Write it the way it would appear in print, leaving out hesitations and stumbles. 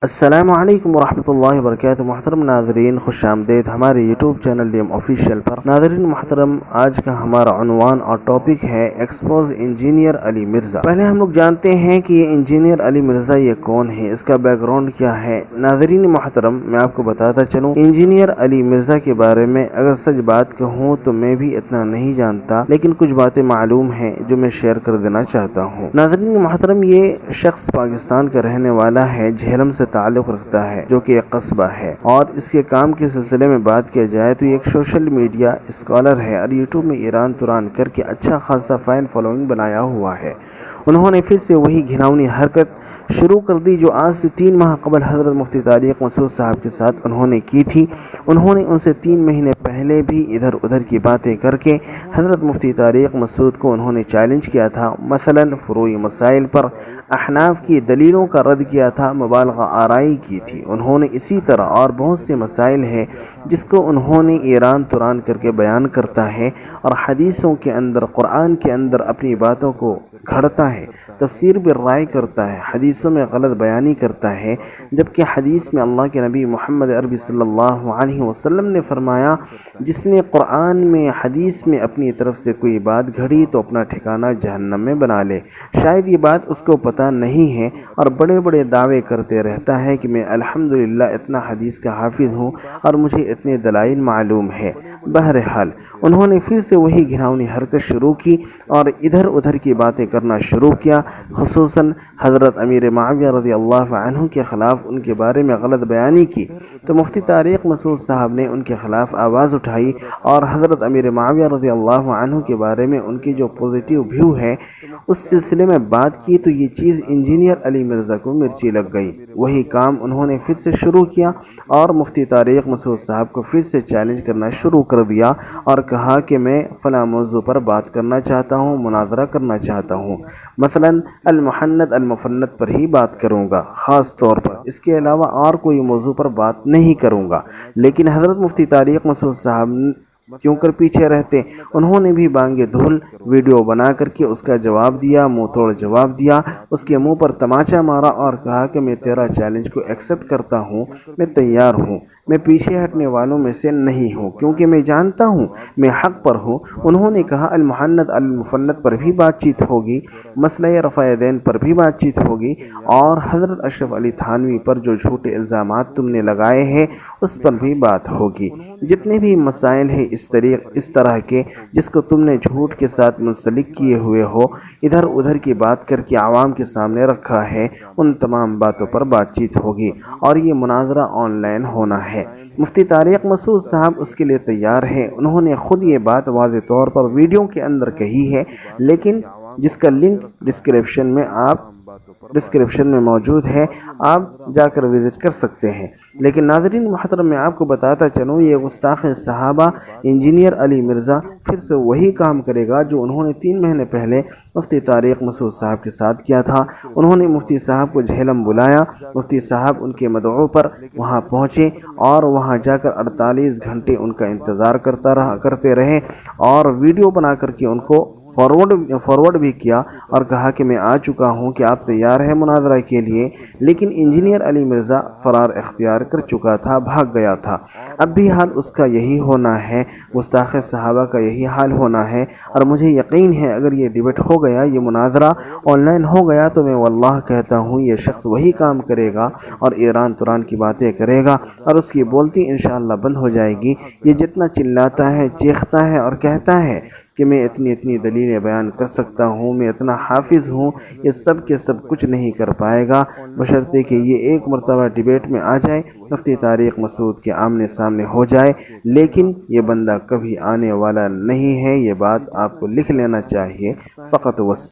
السلام علیکم ورحمۃ اللہ وبرکاتہ۔ محترم ناظرین، خوش آمدید ہمارے یوٹیوب چینل ڈیم آفیشیل پر۔ ناظرین محترم، آج کا ہمارا عنوان اور ٹاپک ہے ایکسپوز انجینئر علی مرزا۔ پہلے ہم لوگ جانتے ہیں کہ یہ انجینئر علی مرزا یہ کون ہے، اس کا بیک گراؤنڈ کیا ہے۔ ناظرین محترم، میں آپ کو بتاتا چلوں، انجینئر علی مرزا کے بارے میں اگر سچ بات کہوں تو میں بھی اتنا نہیں جانتا، لیکن کچھ باتیں معلوم ہیں جو میں شیئر کر دینا چاہتا ہوں۔ ناظرین محترم، یہ شخص پاکستان کا رہنے والا ہے، جہلم سے تعلق رکھتا ہے جو کہ ایک قصبہ ہے، اور اس کے کام کے سلسلے میں بات کیا جائے تو یہ ایک سوشل میڈیا اسکالر ہے اور یوٹیوب میں ایران توران کر کے اچھا خاصا فین فالوئنگ بنایا ہوا ہے۔ انہوں نے پھر سے وہی گھناؤنی حرکت شروع کر دی جو آج سے 3 ماہ قبل حضرت مفتی طارق مسعود صاحب کے ساتھ انہوں نے کی تھی۔ انہوں نے ان سے 3 مہینے پہلے بھی ادھر ادھر کی باتیں کر کے حضرت مفتی طارق مسعود کو انہوں نے چیلنج کیا تھا، مثلا فروعی مسائل پر احناف کی دلیلوں کا رد کیا تھا، مبالغہ آرائی کی تھی۔ انہوں نے اسی طرح اور بہت سے مسائل ہیں جس کو انہوں نے ایران توران کر کے بیان کرتا ہے، اور حدیثوں کے اندر، قرآن کے اندر اپنی باتوں کو گھڑتا ہے، تفسیر بالرائے کرتا ہے، حدیثوں میں غلط بیانی کرتا ہے، جبکہ حدیث میں اللہ کے نبی محمد عربی صلی اللہ علیہ وسلم نے فرمایا، جس نے قرآن میں حدیث میں اپنی طرف سے کوئی بات گھڑی تو اپنا ٹھکانہ جہنم میں بنا لے۔ شاید یہ بات اس کو پتہ نہیں ہے اور بڑے بڑے دعوے کرتے رہتا ہے کہ میں الحمدللہ اتنا حدیث کا حافظ ہوں اور مجھے اتنے دلائل معلوم ہے۔ بہرحال انہوں نے پھر سے وہی گھناؤنی حرکت شروع کی اور ادھر ادھر کی باتیں کرنا شروع کیا، خصوصاً حضرت امیر معاویہ رضی اللہ عنہ کے خلاف ان کے بارے میں غلط بیانی کی، تو مفتی طارق مسعود صاحب نے ان کے خلاف آواز اٹھائی اور حضرت امیر معاویہ رضی اللہ عنہ کے بارے میں ان کی جو پوزیٹیو ویو ہے اس سلسلے میں بات کی، تو یہ چیز انجینئر علی مرزا کو مرچی لگ گئی۔ وہی کام انہوں نے پھر سے شروع کیا اور مفتی طارق مسعود صاحب کو پھر سے چیلنج کرنا شروع کر دیا اور کہا کہ میں فلاں موضوع پر بات کرنا چاہتا ہوں، مناظرہ کرنا چاہتا ہوں، مثلا المحنت المفنت پر ہی بات کروں گا خاص طور پر، اس کے علاوہ اور کوئی موضوع پر بات نہیں کروں گا۔ لیکن حضرت مفتی طارق مسعود صاحب کیوں کر پیچھے رہتے؟ انہوں نے بھی بانگے دھول ویڈیو بنا کر کے اس کا جواب دیا، منہ توڑ جواب دیا، اس کے منہ پر تماچا مارا اور کہا کہ میں تیرا چیلنج کو ایکسپٹ کرتا ہوں، میں تیار ہوں، میں پیچھے ہٹنے والوں میں سے نہیں ہوں، کیونکہ میں جانتا ہوں میں حق پر ہوں۔ انہوں نے کہا المحنت المفنت پر بھی بات چیت ہوگی، مسئلہ رفع یدین پر بھی بات چیت ہوگی، اور حضرت اشرف علی تھانوی پر جو جھوٹے الزامات تم نے لگائے ہیں اس پر بھی بات ہوگی۔ جتنے بھی مسائل ہیں اس طرح کے جس کو تم نے جھوٹ کے ساتھ منسلک کیے ہوئے ہو، ادھر ادھر کی بات کر کے عوام کے سامنے رکھا ہے، ان تمام باتوں پر بات چیت ہوگی اور یہ مناظرہ آن لائن ہونا ہے۔ مفتی طارق مسعود صاحب اس کے لیے تیار ہیں۔ انہوں نے خود یہ بات واضح طور پر ویڈیو کے اندر کہی ہے، لیکن جس کا لنک ڈسکرپشن میں موجود ہے، آپ جا کر وزٹ کر سکتے ہیں۔ لیکن ناظرین محترم، میں آپ کو بتاتا چلوں، یہ گستاخ صحابہ انجینئر علی مرزا پھر سے وہی کام کرے گا جو انہوں نے 3 مہینے پہلے مفتی طارق مسعود صاحب کے ساتھ کیا تھا۔ انہوں نے مفتی صاحب کو جہلم بلایا، مفتی صاحب ان کے مدعو پر وہاں پہنچے اور وہاں جا کر 48 گھنٹے ان کا انتظار کرتے رہے اور ویڈیو بنا کر کے ان کو فارورڈ بھی کیا اور کہا کہ میں آ چکا ہوں، کہ آپ تیار ہیں مناظرہ کے لیے۔ لیکن انجینئر علی مرزا فرار اختیار کر چکا تھا، بھاگ گیا تھا۔ اب بھی حال اس کا یہی ہونا ہے، گستاخ صحابہ کا یہی حال ہونا ہے، اور مجھے یقین ہے اگر یہ ڈیبیٹ ہو گیا، یہ مناظرہ آن لائن ہو گیا، تو میں واللہ کہتا ہوں یہ شخص وہی کام کرے گا اور ایران توران کی باتیں کرے گا اور اس کی بولتی انشاءاللہ بند ہو جائے گی۔ یہ جتنا چلاتا ہے، چیختا ہے اور کہتا ہے کہ میں اتنی دلیلیں بیان کر سکتا ہوں، میں اتنا حافظ ہوں، یہ سب کے سب کچھ نہیں کر پائے گا، بشرطے کہ یہ ایک مرتبہ ڈیبیٹ میں آ جائے، مفتی طارق مسعود کے آمنے سامنے ہو جائے۔ لیکن یہ بندہ کبھی آنے والا نہیں ہے، یہ بات آپ کو لکھ لینا چاہیے۔ فقط